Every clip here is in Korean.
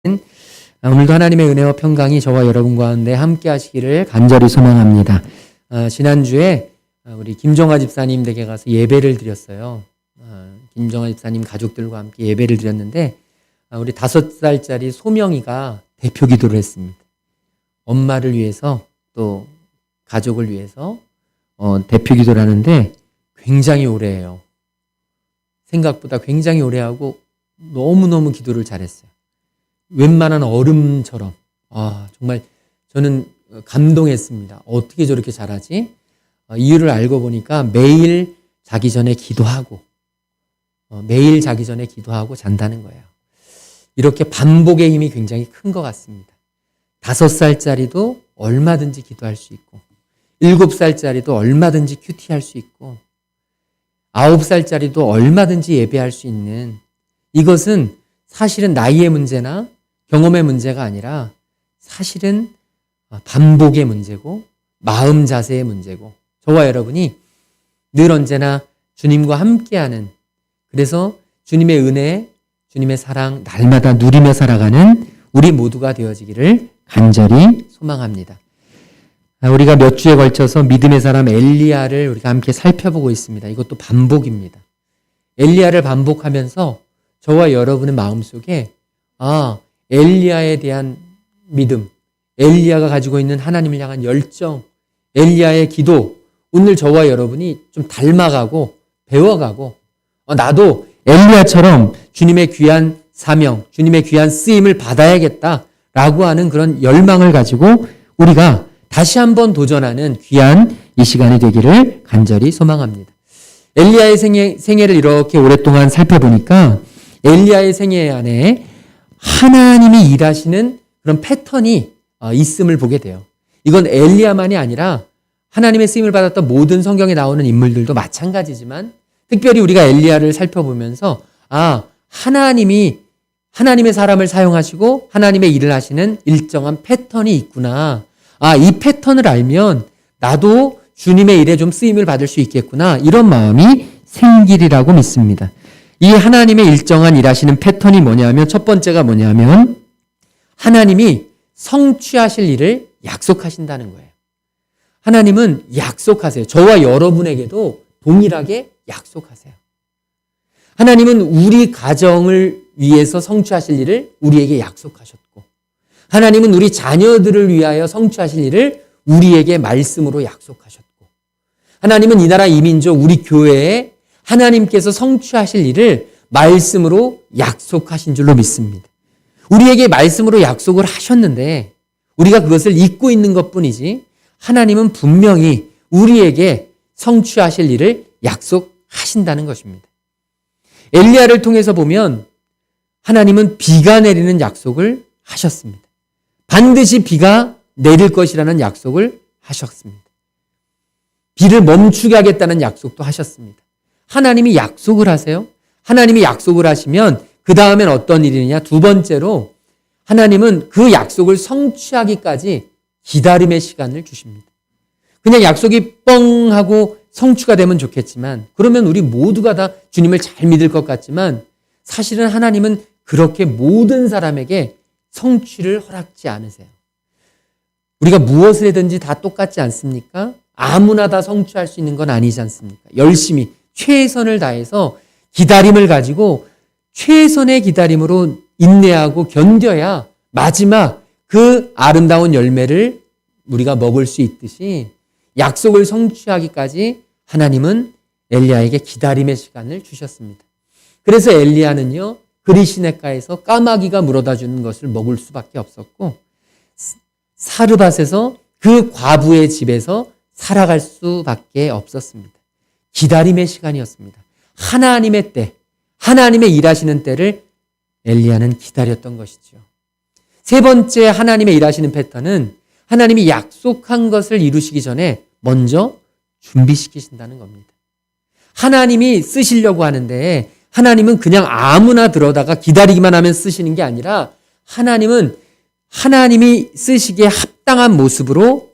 오늘도 하나님의 은혜와 평강이 저와 여러분 가운데 함께 하시기를 간절히 소망합니다. 지난주에 우리 김정아 집사님 댁에 가서 예배를 드렸어요. 김정아 집사님 가족들과 함께 예배를 드렸는데 우리 5살짜리 소명이가 대표 기도를 했습니다. 엄마를 위해서 또 가족을 위해서 대표 기도를 하는데 굉장히 오래 해요. 생각보다 굉장히 오래 하고 너무너무 기도를 잘했어요. 웬만한 어른처럼. 정말 저는 감동했습니다. 어떻게 저렇게 잘하지? 이유를 알고 보니까 매일 자기 전에 기도하고 잔다는 거예요. 이렇게 반복의 힘이 굉장히 큰 것 같습니다. 5살짜리도 얼마든지 기도할 수 있고 7살짜리도 얼마든지 큐티할 수 있고 9살짜리도 얼마든지 예배할 수 있는, 이것은 사실은 나이의 문제나 경험의 문제가 아니라 사실은 반복의 문제고 마음 자세의 문제고, 저와 여러분이 늘 언제나 주님과 함께하는, 그래서 주님의 은혜, 주님의 사랑 날마다 누리며 살아가는 우리 모두가 되어지기를 간절히 소망합니다. 우리가 몇 주에 걸쳐서 믿음의 사람 엘리야를 우리가 함께 살펴보고 있습니다. 이것도 반복입니다. 엘리야를 반복하면서 저와 여러분의 마음속에 엘리야에 대한 믿음, 엘리야가 가지고 있는 하나님을 향한 열정, 엘리야의 기도, 오늘 저와 여러분이 좀 닮아가고 배워가고 나도 엘리야처럼 주님의 귀한 사명, 주님의 귀한 쓰임을 받아야겠다라고 하는 그런 열망을 가지고 우리가 다시 한번 도전하는 귀한 이 시간이 되기를 간절히 소망합니다. 엘리야의 생애를 이렇게 오랫동안 살펴보니까 엘리야의 생애 안에 하나님이 일하시는 그런 패턴이 있음을 보게 돼요. 이건 엘리야만이 아니라 하나님의 쓰임을 받았던 모든 성경에 나오는 인물들도 마찬가지지만, 특별히 우리가 엘리야를 살펴보면서 하나님이 하나님의 사람을 사용하시고 하나님의 일을 하시는 일정한 패턴이 있구나. 이 패턴을 알면 나도 주님의 일에 좀 쓰임을 받을 수 있겠구나. 이런 마음이 생기리라고 믿습니다. 이 하나님의 일정한 일하시는 패턴이 뭐냐면, 첫 번째가 뭐냐면 하나님이 성취하실 일을 약속하신다는 거예요. 하나님은 약속하세요. 저와 여러분에게도 동일하게 약속하세요. 하나님은 우리 가정을 위해서 성취하실 일을 우리에게 약속하셨고, 하나님은 우리 자녀들을 위하여 성취하실 일을 우리에게 말씀으로 약속하셨고, 하나님은 이 나라 이 민족 우리 교회에 하나님께서 성취하실 일을 말씀으로 약속하신 줄로 믿습니다. 우리에게 말씀으로 약속을 하셨는데 우리가 그것을 잊고 있는 것뿐이지, 하나님은 분명히 우리에게 성취하실 일을 약속하신다는 것입니다. 엘리야를 통해서 보면 하나님은 비가 내리는 약속을 하셨습니다. 반드시 비가 내릴 것이라는 약속을 하셨습니다. 비를 멈추게 하겠다는 약속도 하셨습니다. 하나님이 약속을 하세요. 하나님이 약속을 하시면 그 다음엔 어떤 일이냐? 두 번째로 하나님은 그 약속을 성취하기까지 기다림의 시간을 주십니다. 그냥 약속이 뻥 하고 성취가 되면 좋겠지만, 그러면 우리 모두가 다 주님을 잘 믿을 것 같지만, 사실은 하나님은 그렇게 모든 사람에게 성취를 허락지 않으세요. 우리가 무엇을 하든지 다 똑같지 않습니까? 아무나 다 성취할 수 있는 건 아니지 않습니까? 열심히 최선을 다해서 기다림을 가지고 최선의 기다림으로 인내하고 견뎌야 마지막 그 아름다운 열매를 우리가 먹을 수 있듯이, 약속을 성취하기까지 하나님은 엘리야에게 기다림의 시간을 주셨습니다. 그래서 엘리야는요, 그리시네가에서 까마귀가 물어다 주는 것을 먹을 수밖에 없었고, 사르밧에서 그 과부의 집에서 살아갈 수밖에 없었습니다. 기다림의 시간이었습니다. 하나님의 때, 하나님의 일하시는 때를 엘리야는 기다렸던 것이죠. 세 번째 하나님의 일하시는 패턴은 하나님이 약속한 것을 이루시기 전에 먼저 준비시키신다는 겁니다. 하나님이 쓰시려고 하는데 하나님은 그냥 아무나 들어다가 기다리기만 하면 쓰시는 게 아니라, 하나님은 하나님이 쓰시기에 합당한 모습으로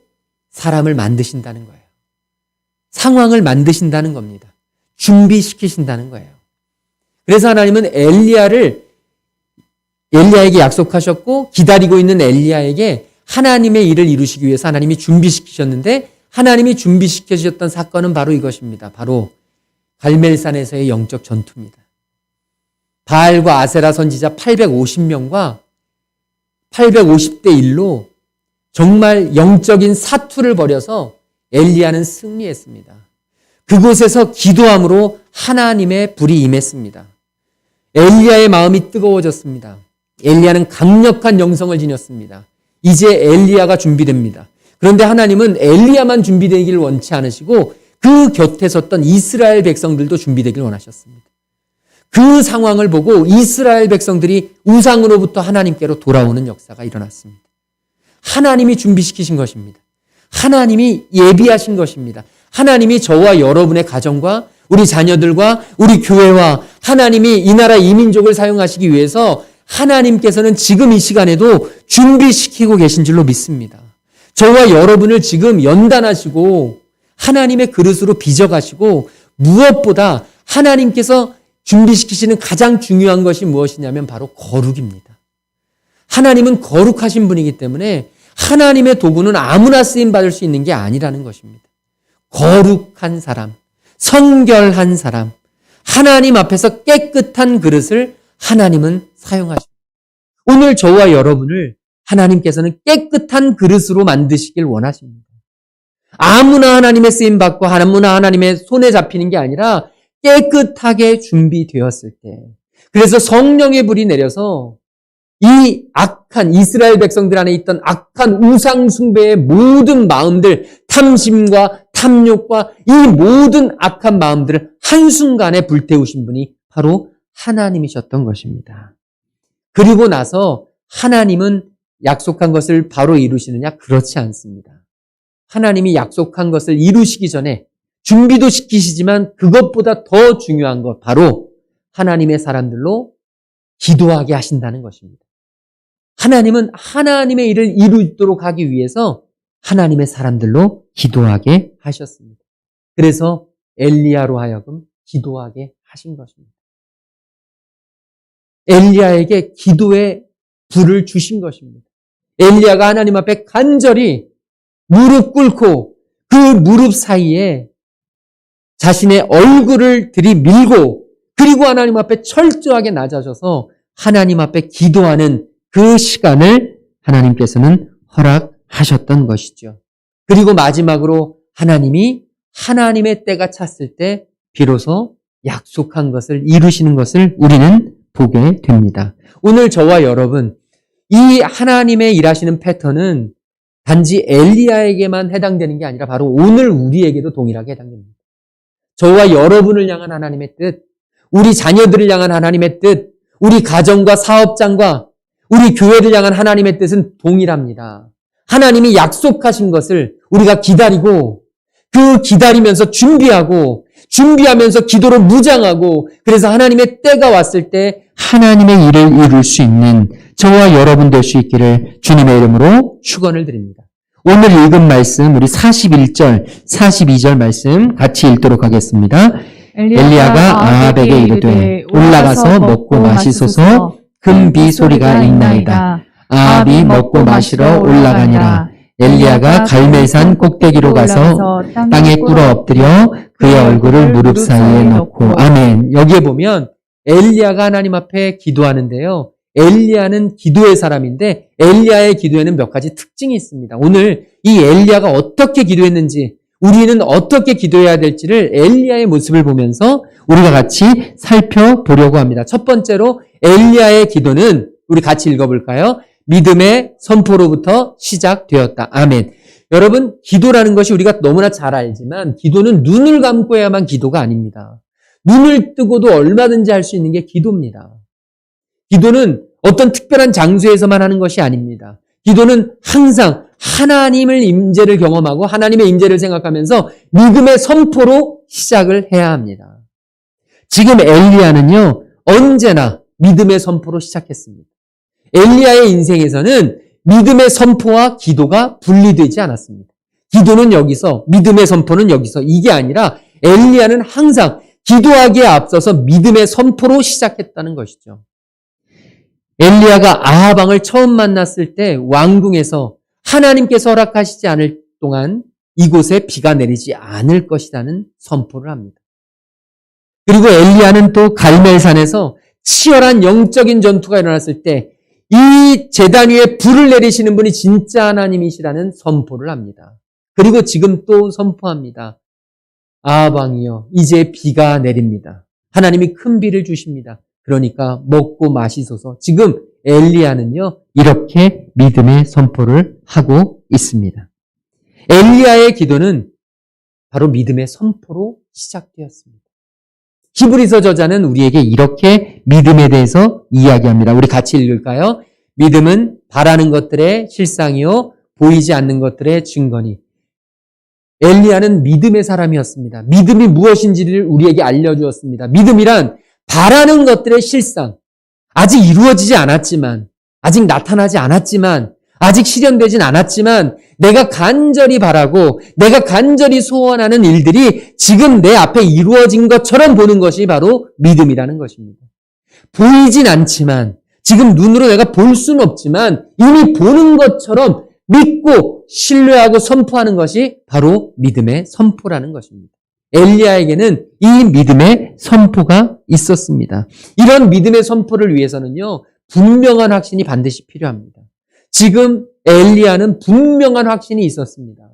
사람을 만드신다는 거예요. 상황을 만드신다는 겁니다. 준비시키신다는 거예요. 그래서 하나님은 엘리야에게 약속하셨고 기다리고 있는 엘리야에게 하나님의 일을 이루시기 위해서 하나님이 준비시키셨는데 하나님이 준비시켜 주셨던 사건은 바로 이것입니다. 바로 갈멜산에서의 영적 전투입니다. 바알과 아세라 선지자 850명과 850대 1로 정말 영적인 사투를 벌여서 엘리야는 승리했습니다. 그곳에서 기도함으로 하나님의 불이 임했습니다. 엘리야의 마음이 뜨거워졌습니다. 엘리야는 강력한 영성을 지녔습니다. 이제 엘리야가 준비됩니다. 그런데 하나님은 엘리야만 준비되기를 원치 않으시고 그 곁에 섰던 이스라엘 백성들도 준비되기를 원하셨습니다. 그 상황을 보고 이스라엘 백성들이 우상으로부터 하나님께로 돌아오는 역사가 일어났습니다. 하나님이 준비시키신 것입니다. 하나님이 예비하신 것입니다. 하나님이 저와 여러분의 가정과 우리 자녀들과 우리 교회와 하나님이 이 나라 이 민족을 사용하시기 위해서 하나님께서는 지금 이 시간에도 준비시키고 계신 줄로 믿습니다. 저와 여러분을 지금 연단하시고 하나님의 그릇으로 빚어가시고 무엇보다 하나님께서 준비시키시는 가장 중요한 것이 무엇이냐면 바로 거룩입니다. 하나님은 거룩하신 분이기 때문에 하나님의 도구는 아무나 쓰임받을 수 있는 게 아니라는 것입니다. 거룩한 사람, 성결한 사람, 하나님 앞에서 깨끗한 그릇을 하나님은 사용하십니다. 오늘 저와 여러분을 하나님께서는 깨끗한 그릇으로 만드시길 원하십니다. 아무나 하나님의 쓰임받고 아무나 하나님의 손에 잡히는 게 아니라 깨끗하게 준비되었을 때, 그래서 성령의 불이 내려서 이 악한 이스라엘 백성들 안에 있던 악한 우상 숭배의 모든 마음들, 탐심과 탐욕과 이 모든 악한 마음들을 한순간에 불태우신 분이 바로 하나님이셨던 것입니다. 그리고 나서 하나님은 약속한 것을 바로 이루시느냐? 그렇지 않습니다. 하나님이 약속한 것을 이루시기 전에 준비도 시키시지만 그것보다 더 중요한 것, 바로 하나님의 사람들로 기도하게 하신다는 것입니다. 하나님은 하나님의 일을 이루도록 하기 위해서 하나님의 사람들로 기도하게 하셨습니다. 그래서 엘리야로 하여금 기도하게 하신 것입니다. 엘리야에게 기도의 불을 주신 것입니다. 엘리야가 하나님 앞에 간절히 무릎 꿇고 그 무릎 사이에 자신의 얼굴을 들이밀고 그리고 하나님 앞에 철저하게 낮아져서 하나님 앞에 기도하는 그 시간을 하나님께서는 허락하셨던 것이죠. 그리고 마지막으로 하나님이 하나님의 때가 찼을 때 비로소 약속한 것을 이루시는 것을 우리는 보게 됩니다. 오늘 저와 여러분, 이 하나님의 일하시는 패턴은 단지 엘리야에게만 해당되는 게 아니라 바로 오늘 우리에게도 동일하게 해당됩니다. 저와 여러분을 향한 하나님의 뜻, 우리 자녀들을 향한 하나님의 뜻, 우리 가정과 사업장과 우리 교회를 향한 하나님의 뜻은 동일합니다. 하나님이 약속하신 것을 우리가 기다리고 그 기다리면서 준비하면서 기도로 무장하고 그래서 하나님의 때가 왔을 때 하나님의 일을 이룰 수 있는 저와 여러분 될 수 있기를 주님의 이름으로 축원을 드립니다. 오늘 읽은 말씀 우리 41절, 42절 말씀 같이 읽도록 하겠습니다. 엘리야가 아합에게 이르되 올라가서 먹고 마시소서 금비 소리가 있나이다. 아합이 먹고 마시러 올라가니라. 엘리야가 갈멜산 꼭대기로 가서 땅에 꿇어 엎드려 그의 얼굴을 무릎 사이에 넣고 아멘. 여기에 보면 엘리야가 하나님 앞에 기도하는데요. 엘리야는 기도의 사람인데 엘리야의 기도에는 몇 가지 특징이 있습니다. 오늘 이 엘리야가 어떻게 기도했는지 우리는 어떻게 기도해야 될지를 엘리야의 모습을 보면서 우리가 같이 살펴보려고 합니다. 첫 번째로 엘리야의 기도는 우리 같이 읽어볼까요? 믿음의 선포로부터 시작되었다. 아멘. 여러분, 기도라는 것이 우리가 너무나 잘 알지만 기도는 눈을 감고 해야만 기도가 아닙니다. 눈을 뜨고도 얼마든지 할 수 있는 게 기도입니다. 기도는 어떤 특별한 장소에서만 하는 것이 아닙니다. 기도는 항상 하나님의 임재를 경험하고 하나님의 임재를 생각하면서 믿음의 선포로 시작을 해야 합니다. 지금 엘리야는요, 언제나 믿음의 선포로 시작했습니다. 엘리야의 인생에서는 믿음의 선포와 기도가 분리되지 않았습니다. 기도는 여기서, 믿음의 선포는 여기서, 이게 아니라 엘리야는 항상 기도하기에 앞서서 믿음의 선포로 시작했다는 것이죠. 엘리야가 아합 왕을 처음 만났을 때 왕궁에서 하나님께서 허락하시지 않을 동안 이곳에 비가 내리지 않을 것이라는 선포를 합니다. 그리고 엘리야는 또 갈멜산에서 치열한 영적인 전투가 일어났을 때 이 제단 위에 불을 내리시는 분이 진짜 하나님이시라는 선포를 합니다. 그리고 지금 또 선포합니다. 아합 왕이여, 이제 비가 내립니다. 하나님이 큰 비를 주십니다. 그러니까 먹고 마시소서. 지금 엘리야는요, 이렇게 믿음의 선포를 하고 있습니다. 엘리야의 기도는 바로 믿음의 선포로 시작되었습니다. 히브리서 저자는 우리에게 이렇게 믿음에 대해서 이야기합니다. 우리 같이 읽을까요? 믿음은 바라는 것들의 실상이요, 보이지 않는 것들의 증거니. 엘리야는 믿음의 사람이었습니다. 믿음이 무엇인지를 우리에게 알려주었습니다. 믿음이란 바라는 것들의 실상, 아직 이루어지지 않았지만, 아직 나타나지 않았지만, 아직 실현되진 않았지만 내가 간절히 바라고 내가 간절히 소원하는 일들이 지금 내 앞에 이루어진 것처럼 보는 것이 바로 믿음이라는 것입니다. 보이진 않지만, 지금 눈으로 내가 볼 수는 없지만 이미 보는 것처럼 믿고 신뢰하고 선포하는 것이 바로 믿음의 선포라는 것입니다. 엘리야에게는 이 믿음의 선포가 있었습니다. 이런 믿음의 선포를 위해서는요, 분명한 확신이 반드시 필요합니다. 지금 엘리야는 분명한 확신이 있었습니다.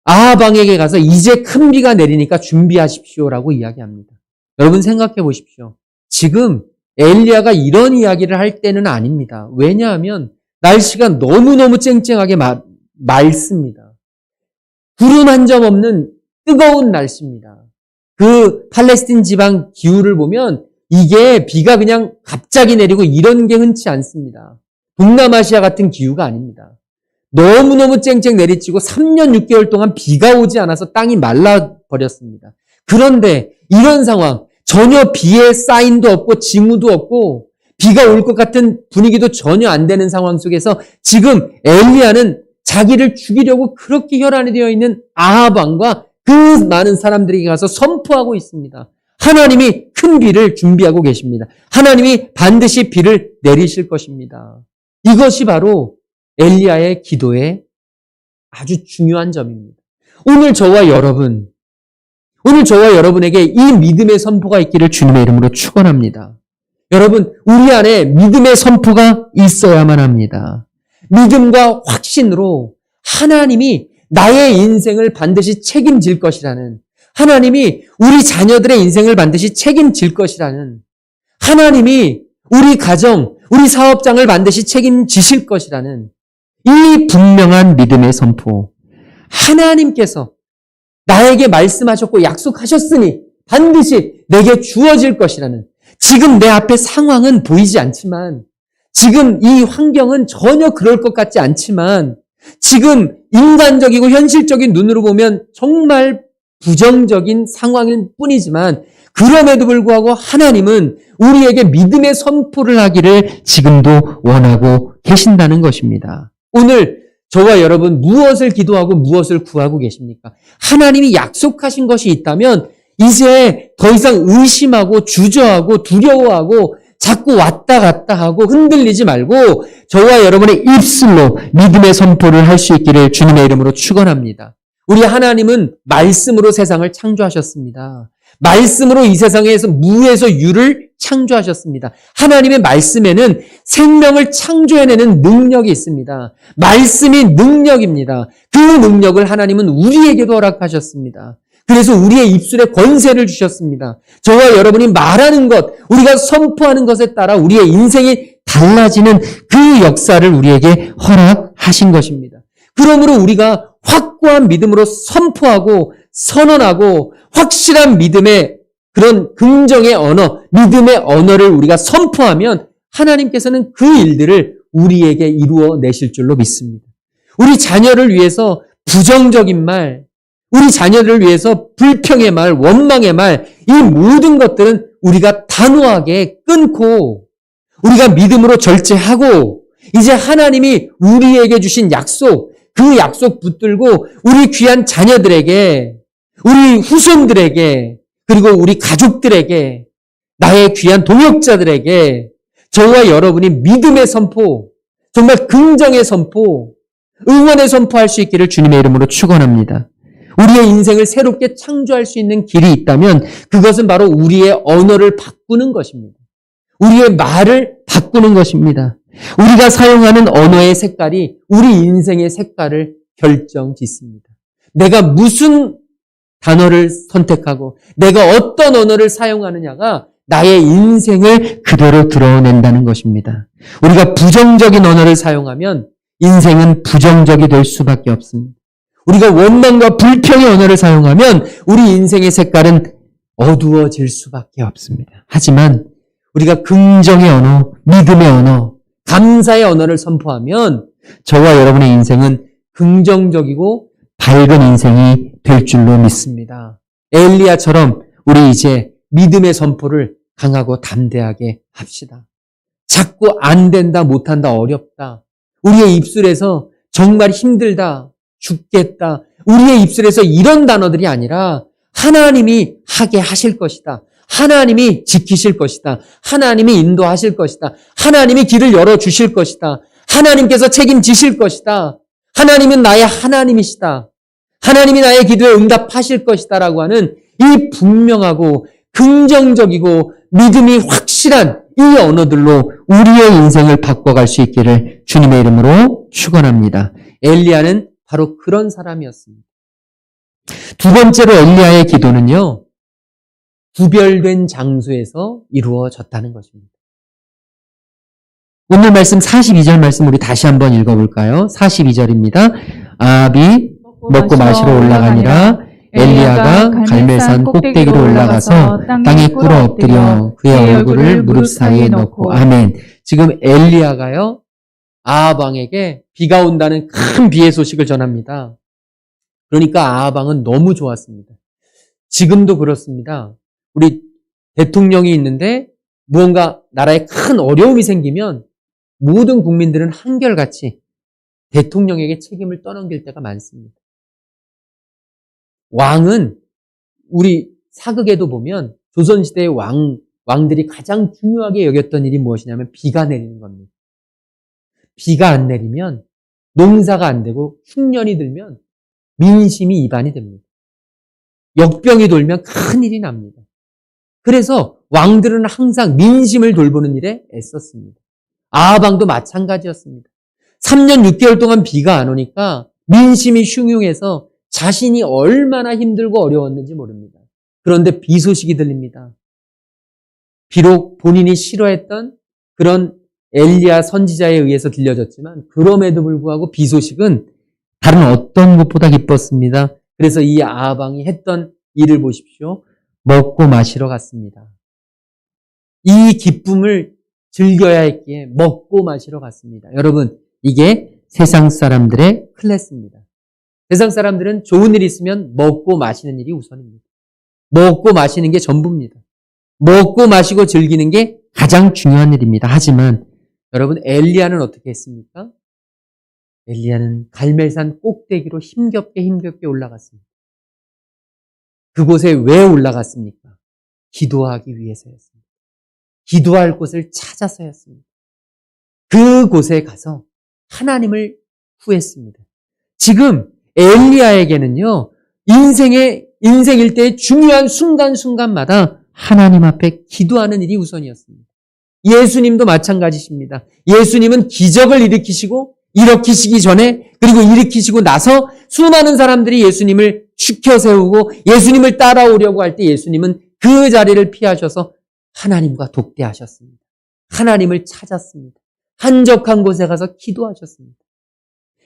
아합 왕에게 가서 이제 큰 비가 내리니까 준비하십시오라고 이야기합니다. 여러분 생각해 보십시오. 지금 엘리야가 이런 이야기를 할 때는 아닙니다. 왜냐하면 날씨가 너무너무 쨍쨍하게 맑습니다. 구름 한 점 없는 뜨거운 날씨입니다. 그 팔레스틴 지방 기후를 보면 이게 비가 그냥 갑자기 내리고 이런 게 흔치 않습니다. 동남아시아 같은 기후가 아닙니다. 너무너무 쨍쨍 내리치고 3년 6개월 동안 비가 오지 않아서 땅이 말라버렸습니다. 그런데 이런 상황, 전혀 비의 사인도 없고 징후도 없고 비가 올 것 같은 분위기도 전혀 안 되는 상황 속에서 지금 엘리야는 자기를 죽이려고 그렇게 혈안이 되어 있는 아합 왕과 그 많은 사람들에게 가서 선포하고 있습니다. 하나님이 큰 비를 준비하고 계십니다. 하나님이 반드시 비를 내리실 것입니다. 이것이 바로 엘리야의 기도의 아주 중요한 점입니다. 오늘 저와 여러분에게 이 믿음의 선포가 있기를 주님의 이름으로 축원합니다. 여러분, 우리 안에 믿음의 선포가 있어야만 합니다. 믿음과 확신으로 하나님이 나의 인생을 반드시 책임질 것이라는, 하나님이 우리 자녀들의 인생을 반드시 책임질 것이라는, 하나님이 우리 가정, 우리 사업장을 반드시 책임지실 것이라는 이 분명한 믿음의 선포. 하나님께서 나에게 말씀하셨고 약속하셨으니 반드시 내게 주어질 것이라는, 지금 내 앞에 상황은 보이지 않지만, 지금 이 환경은 전혀 그럴 것 같지 않지만, 지금 인간적이고 현실적인 눈으로 보면 정말 부정적인 상황일 뿐이지만, 그럼에도 불구하고 하나님은 우리에게 믿음의 선포를 하기를 지금도 원하고 계신다는 것입니다. 오늘 저와 여러분 무엇을 기도하고 무엇을 구하고 계십니까? 하나님이 약속하신 것이 있다면 이제 더 이상 의심하고 주저하고 두려워하고 자꾸 왔다 갔다 하고 흔들리지 말고 저와 여러분의 입술로 믿음의 선포를 할 수 있기를 주님의 이름으로 축원합니다. 우리 하나님은 말씀으로 세상을 창조하셨습니다. 말씀으로 이 세상에서 무에서 유를 창조하셨습니다. 하나님의 말씀에는 생명을 창조해내는 능력이 있습니다. 말씀이 능력입니다. 그 능력을 하나님은 우리에게도 허락하셨습니다. 그래서 우리의 입술에 권세를 주셨습니다. 저와 여러분이 말하는 것, 우리가 선포하는 것에 따라 우리의 인생이 달라지는 그 역사를 우리에게 허락하신 것입니다. 그러므로 우리가 확고한 믿음으로 선포하고 선언하고 확실한 믿음의 그런 긍정의 언어, 믿음의 언어를 우리가 선포하면 하나님께서는 그 일들을 우리에게 이루어 내실 줄로 믿습니다. 우리 자녀를 위해서 부정적인 말, 우리 자녀를 위해서 불평의 말, 원망의 말, 이 모든 것들은 우리가 단호하게 끊고 우리가 믿음으로 절제하고 이제 하나님이 우리에게 주신 약속, 그 약속 붙들고 우리 귀한 자녀들에게, 우리 후손들에게, 그리고 우리 가족들에게, 나의 귀한 동역자들에게 저와 여러분이 믿음의 선포, 정말 긍정의 선포, 응원의 선포할 수 있기를 주님의 이름으로 축원합니다. 우리의 인생을 새롭게 창조할 수 있는 길이 있다면 그것은 바로 우리의 언어를 바꾸는 것입니다. 우리의 말을 바꾸는 것입니다. 우리가 사용하는 언어의 색깔이 우리 인생의 색깔을 결정짓습니다. 내가 무슨 단어를 선택하고 내가 어떤 언어를 사용하느냐가 나의 인생을 그대로 드러낸다는 것입니다. 우리가 부정적인 언어를 사용하면 인생은 부정적이 될 수밖에 없습니다. 우리가 원망과 불평의 언어를 사용하면 우리 인생의 색깔은 어두워질 수밖에 없습니다. 하지만 우리가 긍정의 언어, 믿음의 언어, 감사의 언어를 선포하면 저와 여러분의 인생은 긍정적이고 밝은 인생이 될 줄로 믿습니다. 엘리야처럼 우리 이제 믿음의 선포를 강하고 담대하게 합시다. 자꾸 안 된다, 못한다, 어렵다. 우리의 입술에서 정말 힘들다, 죽겠다. 우리의 입술에서 이런 단어들이 아니라 하나님이 하게 하실 것이다. 하나님이 지키실 것이다. 하나님이 인도하실 것이다. 하나님이 길을 열어주실 것이다. 하나님께서 책임지실 것이다. 하나님은 나의 하나님이시다. 하나님이 나의 기도에 응답하실 것이다 라고 하는 이 분명하고 긍정적이고 믿음이 확실한 이 언어들로 우리의 인생을 바꿔갈 수 있기를 주님의 이름으로 축원합니다. 엘리야는 바로 그런 사람이었습니다. 두 번째로 엘리야의 기도는요, 구별된 장소에서 이루어졌다는 것입니다. 오늘 말씀 42절 말씀 우리 다시 한번 읽어볼까요? 42절입니다. 아합이 먹고 마시러 올라가니라. 엘리야가 갈멜산 꼭대기로 올라가서 땅에 꿇어 엎드려 그의 얼굴을 무릎 사이에 넣고. 아멘. 지금 엘리야가요, 아합 왕에게 비가 온다는 큰 비의 소식을 전합니다. 그러니까 아합 왕은 너무 좋았습니다. 지금도 그렇습니다. 우리 대통령이 있는데 무언가 나라에 큰 어려움이 생기면 모든 국민들은 한결같이 대통령에게 책임을 떠넘길 때가 많습니다. 왕은 우리 사극에도 보면 조선시대의 왕들이 가장 중요하게 여겼던 일이 무엇이냐면 비가 내리는 겁니다. 비가 안 내리면 농사가 안 되고 흉년이 들면 민심이 이반이 됩니다. 역병이 돌면 큰일이 납니다. 그래서 왕들은 항상 민심을 돌보는 일에 애썼습니다. 아합 왕도 마찬가지였습니다. 3년 6개월 동안 비가 안 오니까 민심이 흉흉해서 자신이 얼마나 힘들고 어려웠는지 모릅니다. 그런데 비 소식이 들립니다. 비록 본인이 싫어했던 그런 엘리야 선지자에 의해서 들려졌지만 그럼에도 불구하고 비 소식은 다른 어떤 것보다 기뻤습니다. 그래서 이 아합 왕이 했던 일을 보십시오. 먹고 마시러 갔습니다. 이 기쁨을 즐겨야 했기에 먹고 마시러 갔습니다. 여러분, 이게 세상 사람들의 클래스입니다. 세상 사람들은 좋은 일이 있으면 먹고 마시는 일이 우선입니다. 먹고 마시는 게 전부입니다. 먹고 마시고 즐기는 게 가장 중요한 일입니다. 하지만 여러분, 엘리야는 어떻게 했습니까? 엘리야는 갈멜산 꼭대기로 힘겹게 올라갔습니다. 그곳에 왜 올라갔습니까? 기도하기 위해서였습니다. 기도할 곳을 찾아서였습니다. 그곳에 가서 하나님을 구했습니다. 지금 엘리야에게는요, 인생일 때의 중요한 순간순간마다 하나님 앞에 기도하는 일이 우선이었습니다. 예수님도 마찬가지십니다. 예수님은 기적을 일으키시기 전에 그리고 일으키시고 나서 수많은 사람들이 예수님을 추켜 세우고 예수님을 따라오려고 할 때 예수님은 그 자리를 피하셔서 하나님과 독대하셨습니다. 하나님을 찾았습니다. 한적한 곳에 가서 기도하셨습니다.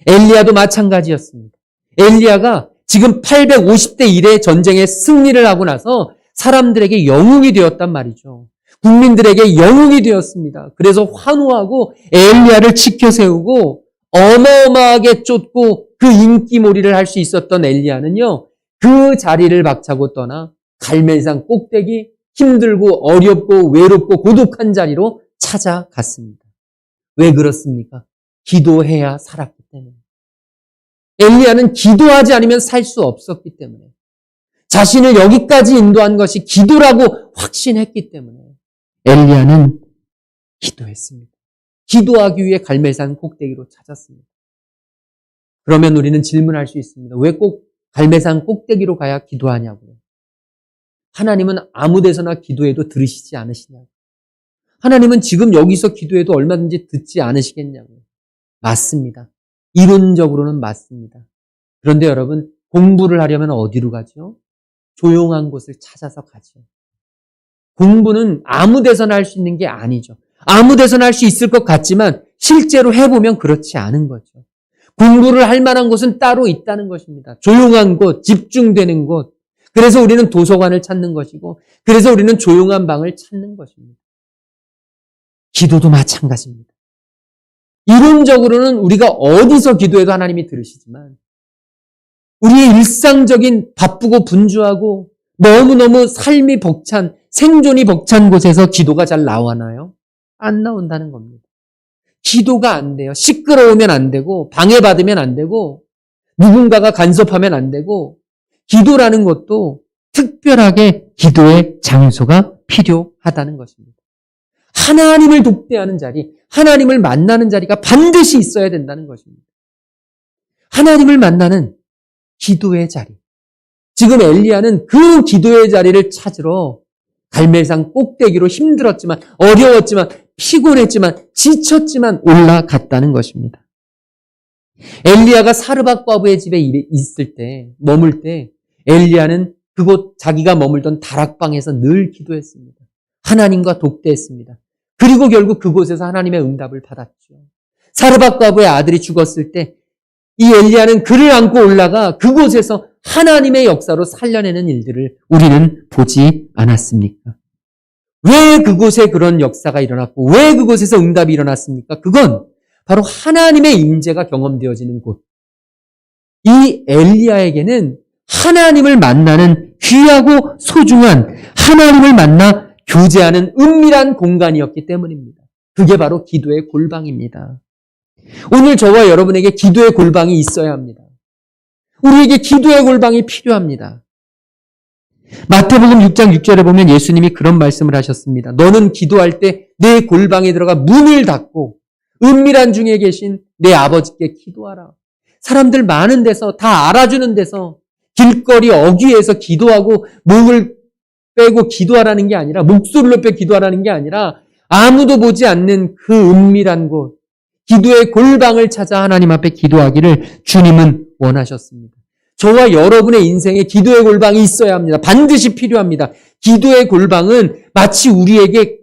엘리야도 마찬가지였습니다. 엘리야가 지금 850대 1의 전쟁에 승리를 하고 나서 사람들에게 영웅이 되었단 말이죠. 국민들에게 영웅이 되었습니다. 그래서 환호하고 엘리야를 지켜 세우고 어마어마하게 쫓고 그 인기몰이를 할 수 있었던 엘리야는요, 그 자리를 박차고 떠나 갈멜산 꼭대기 힘들고 어렵고 외롭고 고독한 자리로 찾아갔습니다. 왜 그렇습니까? 기도해야 살았기 때문에. 엘리야는 기도하지 않으면 살 수 없었기 때문에. 자신을 여기까지 인도한 것이 기도라고 확신했기 때문에. 엘리야는 기도했습니다. 기도하기 위해 갈멜산 꼭대기로 찾았습니다. 그러면 우리는 질문할 수 있습니다. 왜 꼭 갈멜산 꼭대기로 가야 기도하냐고요. 하나님은 아무 데서나 기도해도 들으시지 않으시냐고. 하나님은 지금 여기서 기도해도 얼마든지 듣지 않으시겠냐고요. 맞습니다. 이론적으로는 맞습니다. 그런데 여러분, 공부를 하려면 어디로 가죠? 조용한 곳을 찾아서 가죠. 공부는 아무 데서나 할 수 있는 게 아니죠. 아무 데서나 할 수 있을 것 같지만 실제로 해보면 그렇지 않은 거죠. 공부를 할 만한 곳은 따로 있다는 것입니다. 조용한 곳, 집중되는 곳. 그래서 우리는 도서관을 찾는 것이고, 그래서 우리는 조용한 방을 찾는 것입니다. 기도도 마찬가지입니다. 이론적으로는 우리가 어디서 기도해도 하나님이 들으시지만 우리의 일상적인 바쁘고 분주하고 너무너무 삶이 벅찬, 생존이 벅찬 곳에서 기도가 잘 나오나요? 안 나온다는 겁니다. 기도가 안 돼요. 시끄러우면 안 되고, 방해받으면 안 되고, 누군가가 간섭하면 안 되고, 기도라는 것도 특별하게 기도의 장소가 필요하다는 것입니다. 하나님을 독대하는 자리, 하나님을 만나는 자리가 반드시 있어야 된다는 것입니다. 하나님을 만나는 기도의 자리. 지금 엘리야는 그 기도의 자리를 찾으러 갈멜산 꼭대기로 힘들었지만, 어려웠지만, 피곤했지만, 지쳤지만 올라갔다는 것입니다. 엘리야가 사르밧 과부의 집에 있을 때, 머물 때 엘리야는 그곳 자기가 머물던 다락방에서 늘 기도했습니다. 하나님과 독대했습니다. 그리고 결국 그곳에서 하나님의 응답을 받았죠. 사르밧 과부의 아들이 죽었을 때 이 엘리야는 그를 안고 올라가 그곳에서 하나님의 역사로 살려내는 일들을 우리는 보지 않았습니까? 왜 그곳에 그런 역사가 일어났고 왜 그곳에서 응답이 일어났습니까? 그건 바로 하나님의 임재가 경험되어지는 곳. 이 엘리야에게는 하나님을 만나는 귀하고 소중한 하나님을 만나 교제하는 은밀한 공간이었기 때문입니다. 그게 바로 기도의 골방입니다. 오늘 저와 여러분에게 기도의 골방이 있어야 합니다. 우리에게 기도의 골방이 필요합니다. 마태복음 6장 6절에 보면 예수님이 그런 말씀을 하셨습니다. 너는 기도할 때 내 골방에 들어가 문을 닫고 은밀한 중에 계신 내 아버지께 기도하라. 사람들 많은 데서 다 알아주는 데서 길거리 어귀에서 기도하고 몸을 빼고 기도하라는 게 아니라 목소리를 높여 기도하라는 게 아니라 아무도 보지 않는 그 은밀한 곳 기도의 골방을 찾아 하나님 앞에 기도하기를 주님은 원하셨습니다. 저와 여러분의 인생에 기도의 골방이 있어야 합니다. 반드시 필요합니다. 기도의 골방은 마치 우리에게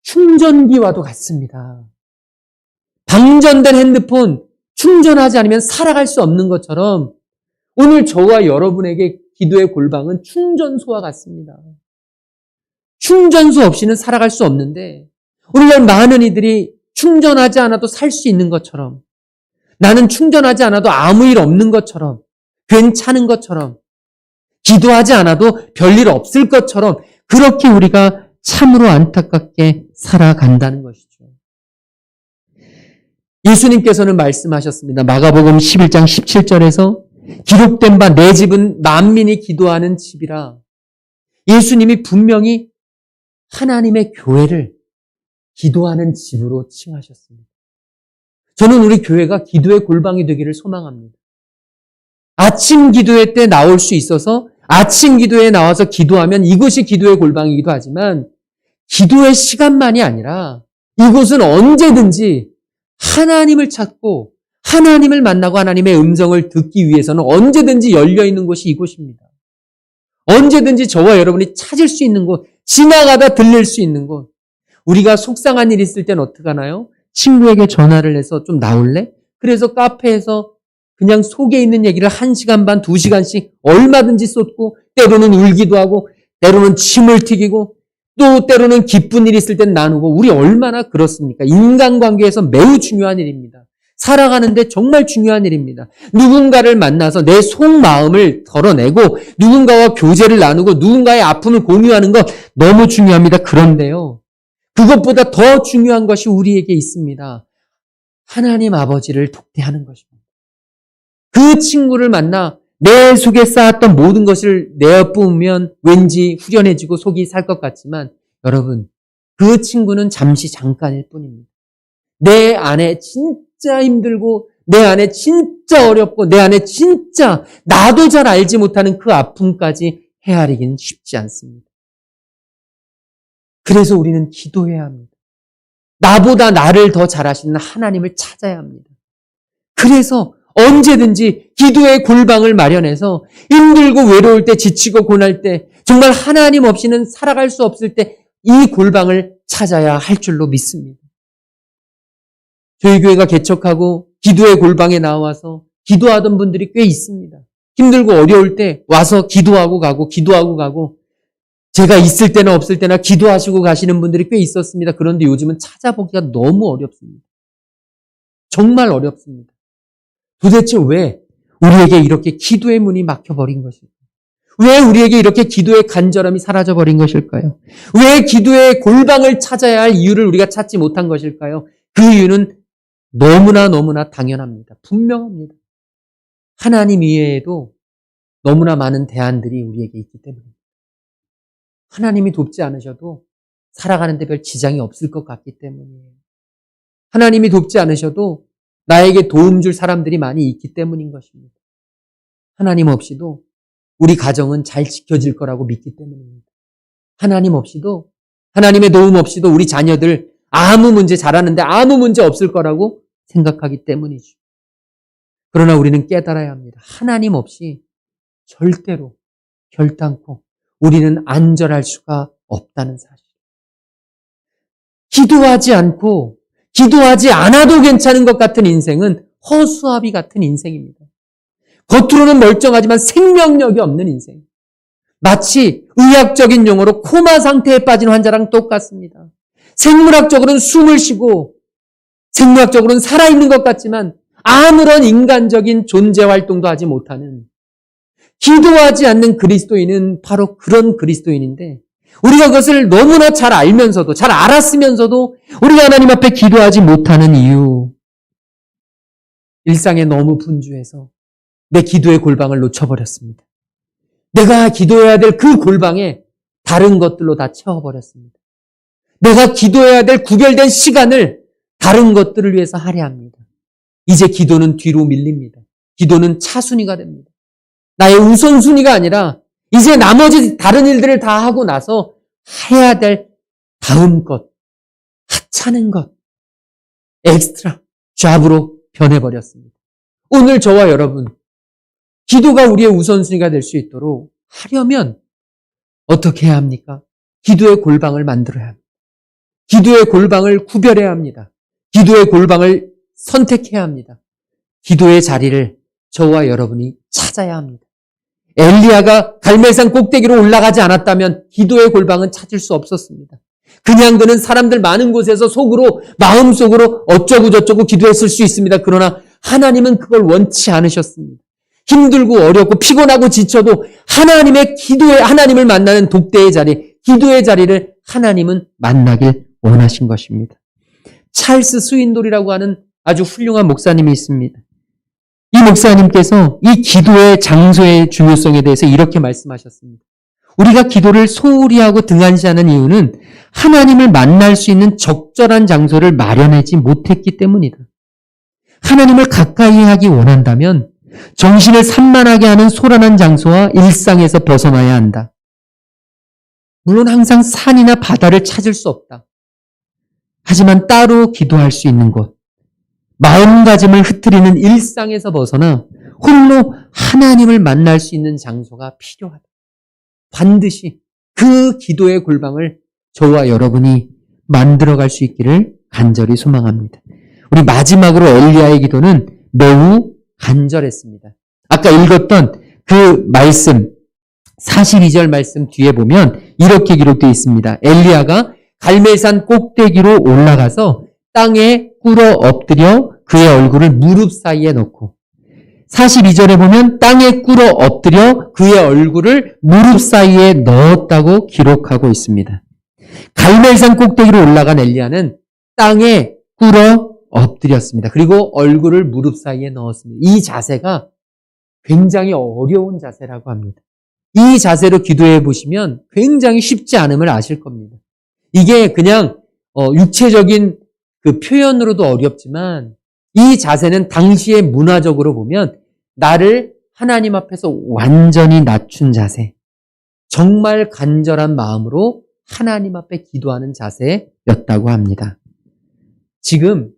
충전기와도 같습니다. 방전된 핸드폰 충전하지 않으면 살아갈 수 없는 것처럼 오늘 저와 여러분에게 기도의 골방은 충전소와 같습니다. 충전소 없이는 살아갈 수 없는데 오늘날 많은 이들이 충전하지 않아도 살 수 있는 것처럼 나는 충전하지 않아도 아무 일 없는 것처럼 괜찮은 것처럼 기도하지 않아도 별일 없을 것처럼 그렇게 우리가 참으로 안타깝게 살아간다는 것이죠. 예수님께서는 말씀하셨습니다. 마가복음 11장 17절에서 기록된 바 내 집은 만민이 기도하는 집이라. 예수님이 분명히 하나님의 교회를 기도하는 집으로 칭하셨습니다. 저는 우리 교회가 기도의 골방이 되기를 소망합니다. 아침 기도회 때 나올 수 있어서 아침 기도회에 나와서 기도하면 이곳이 기도의 골방이기도 하지만 기도의 시간만이 아니라 이곳은 언제든지 하나님을 찾고 하나님을 만나고 하나님의 음성을 듣기 위해서는 언제든지 열려있는 곳이 이곳입니다. 언제든지 저와 여러분이 찾을 수 있는 곳, 지나가다 들릴 수 있는 곳. 우리가 속상한 일 있을 땐 어떻게 하나요? 친구에게 전화를 해서 좀 나올래? 그래서 카페에서 그냥 속에 있는 얘기를 1시간 반, 2시간씩 얼마든지 쏟고 때로는 울기도 하고 때로는 침을 튀기고 또 때로는 기쁜 일 있을 땐 나누고 우리 얼마나 그렇습니까? 인간관계에서 매우 중요한 일입니다. 살아가는데 정말 중요한 일입니다. 누군가를 만나서 내 속마음을 덜어내고 누군가와 교제를 나누고 누군가의 아픔을 공유하는 것 너무 중요합니다. 그런데요. 그것보다 더 중요한 것이 우리에게 있습니다. 하나님 아버지를 독대하는 것입니다. 그 친구를 만나 내 속에 쌓았던 모든 것을 내어뿜으면 왠지 후련해지고 속이 살 것 같지만 여러분 그 친구는 잠깐일 뿐입니다. 내 안에 진짜 힘들고 내 안에 진짜 어렵고 내 안에 진짜 나도 잘 알지 못하는 그 아픔까지 헤아리기는 쉽지 않습니다. 그래서 우리는 기도해야 합니다. 나보다 나를 더 잘 아시는 하나님을 찾아야 합니다. 그래서 언제든지 기도의 골방을 마련해서 힘들고 외로울 때, 지치고 고날 때, 정말 하나님 없이는 살아갈 수 없을 때 이 골방을 찾아야 할 줄로 믿습니다. 저희 교회가 개척하고 기도의 골방에 나와서 기도하던 분들이 꽤 있습니다. 힘들고 어려울 때 와서 기도하고 가고 제가 있을 때나 없을 때나 기도하시고 가시는 분들이 꽤 있었습니다. 그런데 요즘은 찾아보기가 너무 어렵습니다. 정말 어렵습니다. 도대체 왜 우리에게 이렇게 기도의 문이 막혀버린 것일까요? 왜 우리에게 이렇게 기도의 간절함이 사라져버린 것일까요? 왜 기도의 골방을 찾아야 할 이유를 우리가 찾지 못한 것일까요? 그 이유는 너무나 당연합니다. 분명합니다. 하나님 이외에도 너무나 많은 대안들이 우리에게 있기 때문입니다. 하나님이 돕지 않으셔도 살아가는 데 별 지장이 없을 것 같기 때문이에요. 하나님이 돕지 않으셔도 나에게 도움 줄 사람들이 많이 있기 때문인 것입니다. 하나님 없이도 우리 가정은 잘 지켜질 거라고 믿기 때문입니다. 하나님 없이도, 하나님의 도움 없이도 우리 자녀들 아무 문제 잘하는데 아무 문제 없을 거라고 생각하기 때문이죠. 그러나 우리는 깨달아야 합니다. 하나님 없이 절대로 결단코 우리는 안전할 수가 없다는 사실. 기도하지 않고 기도하지 않아도 괜찮은 것 같은 인생은 허수아비 같은 인생입니다. 겉으로는 멀쩡하지만 생명력이 없는 인생. 마치 의학적인 용어로 코마 상태에 빠진 환자랑 똑같습니다. 생물학적으로는 숨을 쉬고 생물학적으로는 살아있는 것 같지만 아무런 인간적인 존재 활동도 하지 못하는, 기도하지 않는 그리스도인은 바로 그런 그리스도인인데, 우리가 그것을 너무나 잘 알면서도, 잘 알았으면서도 우리가 하나님 앞에 기도하지 못하는 이유, 일상에 너무 분주해서 내 기도의 골방을 놓쳐버렸습니다. 내가 기도해야 될 그 골방에 다른 것들로 다 채워버렸습니다. 내가 기도해야 될 구별된 시간을 다른 것들을 위해서 할애합니다. 이제 기도는 뒤로 밀립니다. 기도는 차순위가 됩니다. 나의 우선순위가 아니라 이제 나머지 다른 일들을 다 하고 나서 해야 될 다음 것, 하찮은 것, 엑스트라 잡으로 변해버렸습니다. 오늘 저와 여러분, 기도가 우리의 우선순위가 될 수 있도록 하려면 어떻게 해야 합니까? 기도의 골방을 만들어야 합니다. 기도의 골방을 구별해야 합니다. 기도의 골방을 선택해야 합니다. 기도의 자리를 저와 여러분이 찾아야 합니다. 엘리야가 갈멜산 꼭대기로 올라가지 않았다면 기도의 골방은 찾을 수 없었습니다. 그냥 그는 사람들 많은 곳에서 속으로, 마음속으로 어쩌고 저쩌고 기도했을 수 있습니다. 그러나 하나님은 그걸 원치 않으셨습니다. 힘들고 어렵고 피곤하고 지쳐도 하나님을 만나는 독대의 자리, 기도의 자리를 하나님은 만나길 원하신 것입니다. 찰스 스윈돌이라고 하는 아주 훌륭한 목사님이 있습니다. 이 목사님께서 이 기도의 장소의 중요성에 대해서 이렇게 말씀하셨습니다. 우리가 기도를 소홀히 하고 등한시하는 이유는 하나님을 만날 수 있는 적절한 장소를 마련하지 못했기 때문이다. 하나님을 가까이 하기 원한다면 정신을 산만하게 하는 소란한 장소와 일상에서 벗어나야 한다. 물론 항상 산이나 바다를 찾을 수 없다. 하지만 따로 기도할 수 있는 곳, 마음가짐을 흐트리는 일상에서 벗어나 홀로 하나님을 만날 수 있는 장소가 필요하다. 반드시 그 기도의 골방을 저와 여러분이 만들어갈 수 있기를 간절히 소망합니다. 우리 마지막으로 엘리야의 기도는 매우 간절했습니다. 아까 읽었던 그 말씀, 42절 말씀 뒤에 보면 이렇게 기록되어 있습니다. 엘리야가 갈멜산 꼭대기로 올라가서 땅에 꿇어 엎드려 그의 얼굴을 무릎 사이에 넣고, 42절에 보면 땅에 꿇어 엎드려 그의 얼굴을 무릎 사이에 넣었다고 기록하고 있습니다. 갈멜산 꼭대기로 올라간 엘리야는 땅에 꿇어 엎드렸습니다. 그리고 얼굴을 무릎 사이에 넣었습니다. 이 자세가 굉장히 어려운 자세라고 합니다. 이 자세로 기도해 보시면 굉장히 쉽지 않음을 아실 겁니다. 이게 그냥 육체적인 그 표현으로도 어렵지만 이 자세는 당시에 문화적으로 보면 나를 하나님 앞에서 완전히 낮춘 자세, 정말 간절한 마음으로 하나님 앞에 기도하는 자세였다고 합니다. 지금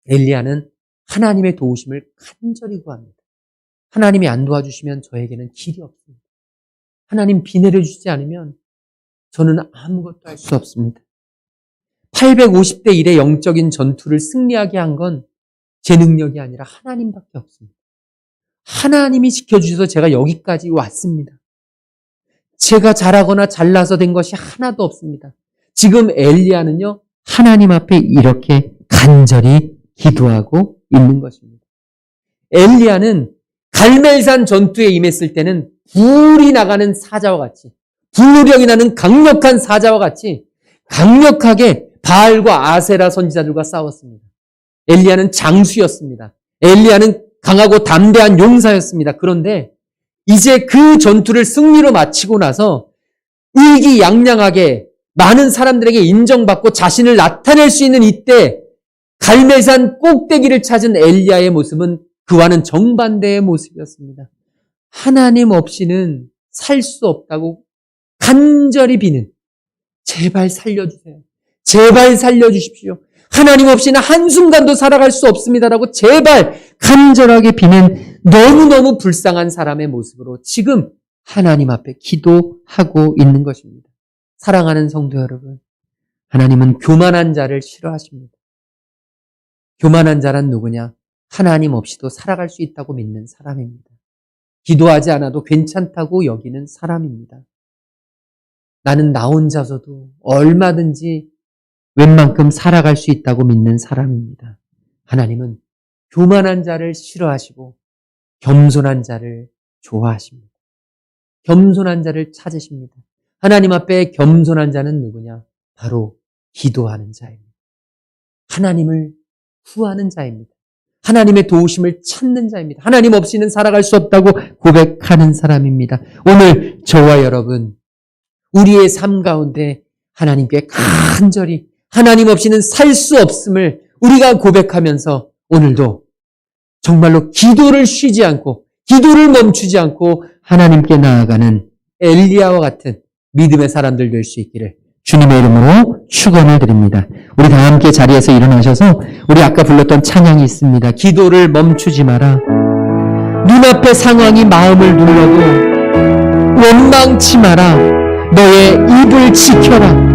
엘리야는 하나님의 도우심을 간절히 구합니다. 하나님이 안 도와주시면 저에게는 길이 없습니다. 하나님 비 내려주지 않으면 저는 아무것도 할 수 없습니다. 850대 1의 영적인 전투를 승리하게 한 건 제 능력이 아니라 하나님밖에 없습니다. 하나님이 지켜주셔서 제가 여기까지 왔습니다. 제가 잘하거나 잘나서 된 것이 하나도 없습니다. 지금 엘리야는요, 하나님 앞에 이렇게 간절히 기도하고 있는 것입니다. 엘리야는 갈멜산 전투에 임했을 때는 불이 나가는 사자와 같이, 불력이 나는 강력한 사자와 같이 강력하게 바알과 아세라 선지자들과 싸웠습니다. 엘리야는 장수였습니다. 엘리야는 강하고 담대한 용사였습니다. 그런데 이제 그 전투를 승리로 마치고 나서 의기양양하게 많은 사람들에게 인정받고 자신을 나타낼 수 있는 이때 갈멜산 꼭대기를 찾은 엘리야의 모습은 그와는 정반대의 모습이었습니다. 하나님 없이는 살 수 없다고 간절히 비는, 제발 살려주세요. 제발 살려주십시오. 하나님 없이는 한순간도 살아갈 수 없습니다라고 제발 간절하게 비는 너무너무 불쌍한 사람의 모습으로 지금 하나님 앞에 기도하고 있는 것입니다. 사랑하는 성도 여러분, 하나님은 교만한 자를 싫어하십니다. 교만한 자란 누구냐? 하나님 없이도 살아갈 수 있다고 믿는 사람입니다. 기도하지 않아도 괜찮다고 여기는 사람입니다. 나는 나 혼자서도 얼마든지 웬만큼 살아갈 수 있다고 믿는 사람입니다. 하나님은 교만한 자를 싫어하시고 겸손한 자를 좋아하십니다. 겸손한 자를 찾으십니다. 하나님 앞에 겸손한 자는 누구냐? 바로 기도하는 자입니다. 하나님을 구하는 자입니다. 하나님의 도우심을 찾는 자입니다. 하나님 없이는 살아갈 수 없다고 고백하는 사람입니다. 오늘 저와 여러분, 우리의 삶 가운데 하나님께 간절히 하나님 없이는 살 수 없음을 우리가 고백하면서 오늘도 정말로 기도를 쉬지 않고 기도를 멈추지 않고 하나님께 나아가는 엘리야와 같은 믿음의 사람들 될 수 있기를 주님의 이름으로 축원을 드립니다. 우리 다 함께 자리에서 일어나셔서 우리 아까 불렀던 찬양이 있습니다. 기도를 멈추지 마라. 눈앞의 상황이 마음을 눌러도 원망치 마라. 너의 입을 지켜라.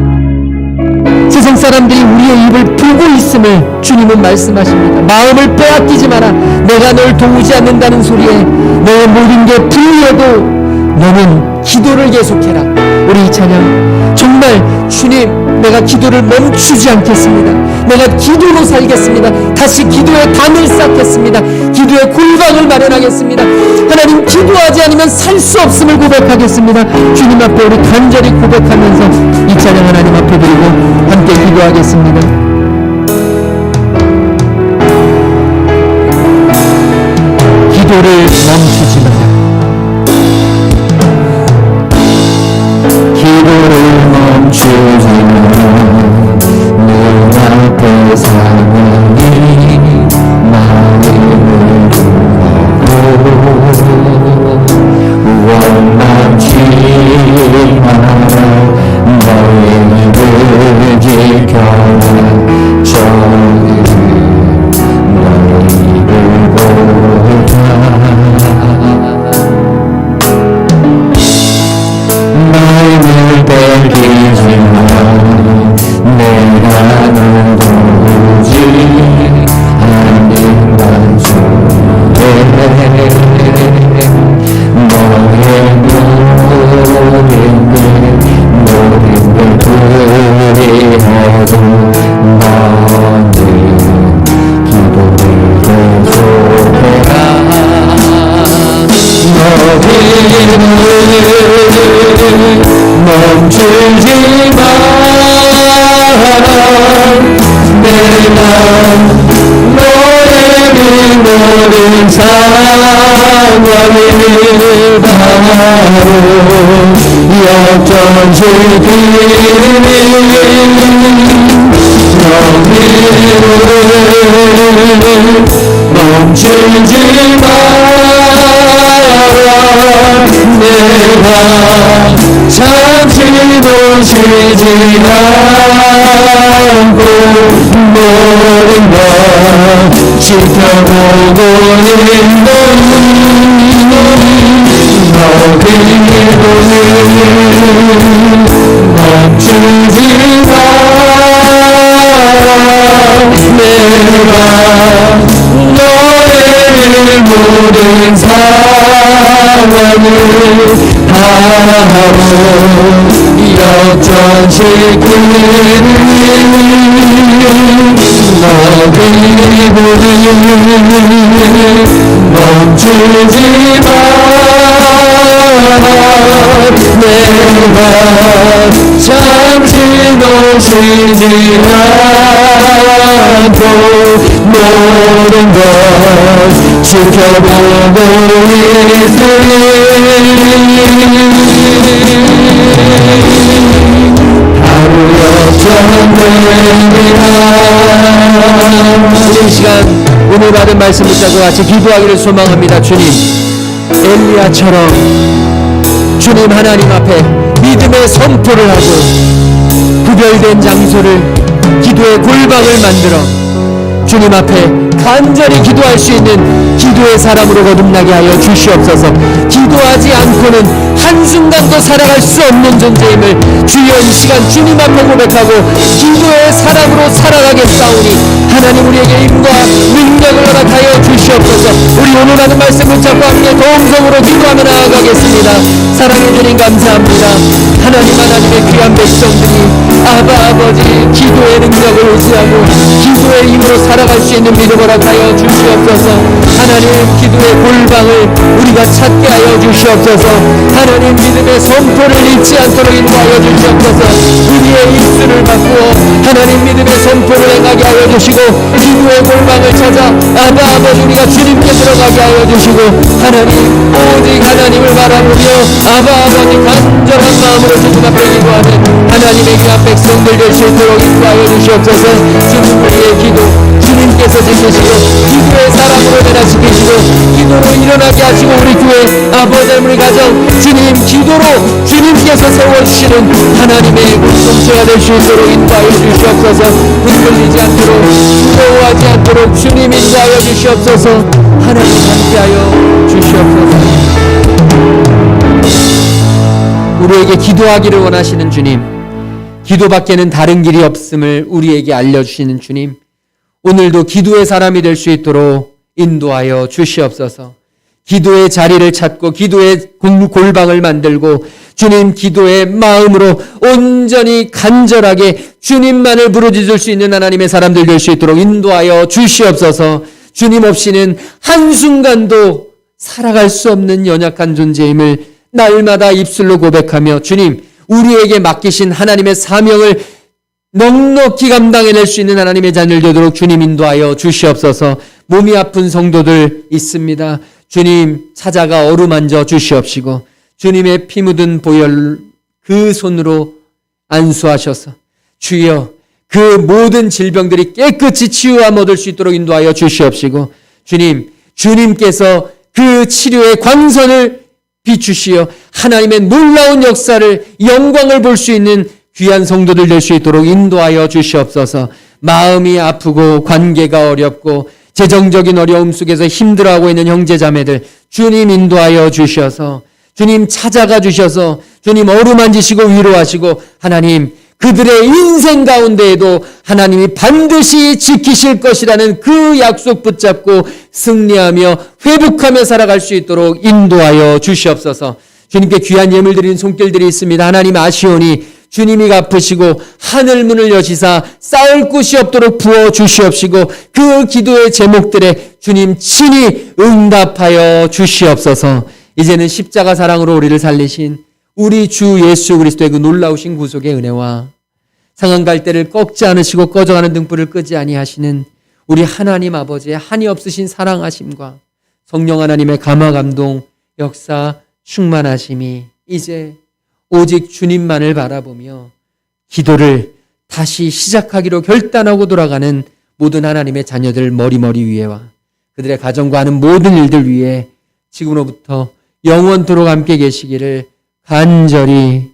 세상 사람들이 우리의 입을 풀고 있음을 주님은 말씀하십니다. 마음을 빼앗기지 마라. 내가 널 도우지 않는다는 소리에 너의 모든 게 풀려도 너는 기도를 계속해라. 우리 이 찬양 정말 주님, 내가 기도를 멈추지 않겠습니다. 내가 기도로 살겠습니다. 다시 기도의 담을 쌓겠습니다. 기도의 골방을 마련하겠습니다. 하나님, 기도하지 않으면 살 수 없음을 고백하겠습니다. 주님 앞에 우리 간절히 고백하면서 이 찬양 하나님 앞에 드리고 함께 기도하겠습니다. 기도를 멈추지 마라. 기도를 멈추지 마라. 눈앞의 상황이 마음을 두고 원망치 마라. 너의 입을 지켜라. 저희를 너의 입을 보라. 마음을 뺏기지 마라. 내가 널 도우지 않는 중에 너의 모든 걸 불의해도 너는 기도를 계속해라. 너희는 멈추지 마라. 내가 너의 모든 상황을 바로 역전시키니 멈추지 마라. 내가 잠시 놓치지 않고 모든 것 지켜보고 있는 너희는 멈추지 마라. 내가 너의 모든 상황을 하나로 역전시키는 너희는 멈추지 마라. 내가 잠시 놓치지 않고 모든 것 지켜보고 있으니 바로 역전됩니다. 이 시간 오늘 받은 말씀 붙잡고 같이 기도하기를 소망합니다. 주님, 엘리야처럼 주님 하나님 앞에 믿음의 선포를 하고 구별된 장소를 기도의 골방을 만들어 주님 앞에 간절히 기도할 수 있는 기도의 사람으로 거듭나게 하여 주시옵소서. 기도하지 않고는 한순간도 살아갈 수 없는 존재임을 주여 이 시간 주님 앞에 고백하고 기도의 사람으로 살아가겠사오니 하나님 우리에게 힘과 능력을 허락하여 주시옵소서. 우리 오늘 하는 말씀 붙잡고 함께 동성으로 기도하며 나아가겠습니다. 사랑해 주님 감사합니다. 하나님의 귀한 백성들이 아버지 기도의 능력을 의지하고 기도의 힘으로 살아갈 수 있는 믿음을 허락하여 주시옵소서. 하나님 기도의 골방을 우리가 찾게 하여 주시옵소서. 하나님 믿음의 선포를 잊지 않도록 인도하여 주시옵소서. 우리의 입술을 바꾸어 하나님 믿음의 선포를 행하게 하여 주시고 기도의 골방을 찾아 아버지 우리가 주님께 들어가게 하여 주시고 하나님 오직 하나님을 바라보며 아버지 간절한 마음으로 주님 앞에 기도하는 하나님의 귀한 백성들 될 수 있도록 인도하여 주시옵소서. 주님 우리의 기도 주님께서 지키시고 기도의 사람으로 변화시키시고 기도로 일어나게 하시고 우리 교회 아버지 우리 가정 주님 기도로 주님께서 세워주시는 하나님의 공동체가 될 수 있도록 인도하여 주시옵소서. 흔들리지 않도록 두려워하지 않도록 주님 인도하여 주시옵소서. 하나님 함께하여 주시옵소서. 우리에게 기도하기를 원하시는 주님, 기도밖에는 다른 길이 없음을 우리에게 알려주시는 주님, 오늘도 기도의 사람이 될 수 있도록 인도하여 주시옵소서. 기도의 자리를 찾고 기도의 골방을 만들고 주님 기도의 마음으로 온전히 간절하게 주님만을 부르짖을 수 있는 하나님의 사람들 될 수 있도록 인도하여 주시옵소서. 주님 없이는 한순간도 살아갈 수 없는 연약한 존재임을 날마다 입술로 고백하며 주님 우리에게 맡기신 하나님의 사명을 넉넉히 감당해낼 수 있는 하나님의 자녀들 되도록 주님 인도하여 주시옵소서. 몸이 아픈 성도들 있습니다. 주님 찾아가 어루만져 주시옵시고 주님의 피 묻은 보혈 그 손으로 안수하셔서 주여 그 모든 질병들이 깨끗이 치유함 얻을 수 있도록 인도하여 주시옵시고 주님 주님께서 그 치료의 광선을 비추시어 하나님의 놀라운 역사를 영광을 볼 수 있는 귀한 성도들 될 수 있도록 인도하여 주시옵소서. 마음이 아프고 관계가 어렵고 재정적인 어려움 속에서 힘들어하고 있는 형제자매들 주님 인도하여 주셔서 주님 찾아가 주셔서 주님 어루만지시고 위로하시고 하나님 그들의 인생 가운데에도 하나님이 반드시 지키실 것이라는 그 약속 붙잡고 승리하며 회복하며 살아갈 수 있도록 인도하여 주시옵소서. 주님께 귀한 예물 드리는 손길들이 있습니다. 하나님 아시오니 주님이 갚으시고 하늘문을 여시사 쌓을 곳이 없도록 부어주시옵시고 그 기도의 제목들에 주님 친히 응답하여 주시옵소서. 이제는 십자가 사랑으로 우리를 살리신 우리 주 예수 그리스도의 그 놀라우신 구속의 은혜와 상한 갈대를 꺾지 않으시고 꺼져가는 등불을 끄지 아니하시는 우리 하나님 아버지의 한이 없으신 사랑하심과 성령 하나님의 감화 감동 역사 충만하심이 이제 오직 주님만을 바라보며 기도를 다시 시작하기로 결단하고 돌아가는 모든 하나님의 자녀들 머리머리 위에와 그들의 가정과 하는 모든 일들 위에 지금으로부터 영원토록 함께 계시기를 간절히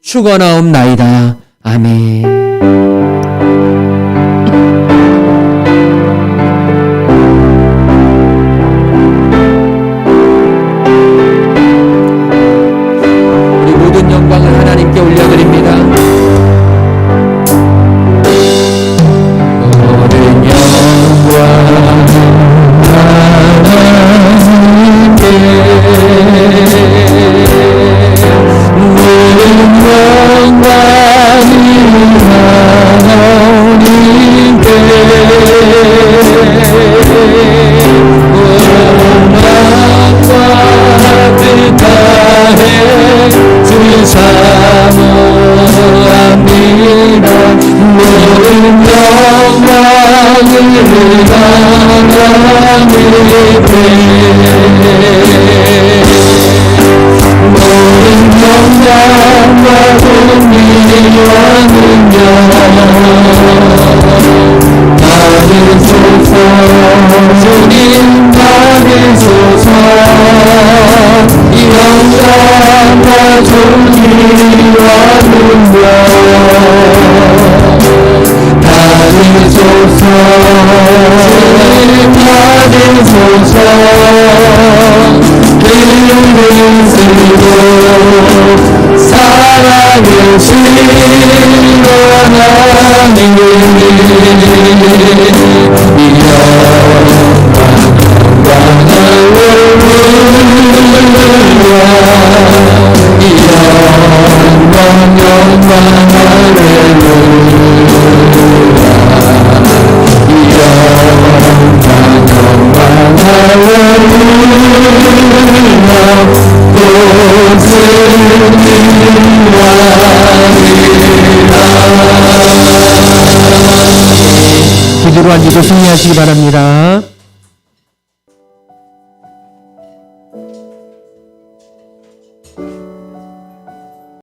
축원하옵나이다. 아멘. 우리 모든 영광을 하나님께 올려드립니다. 모든 영광 기도로 앉으시고 승리하시기 바랍니다.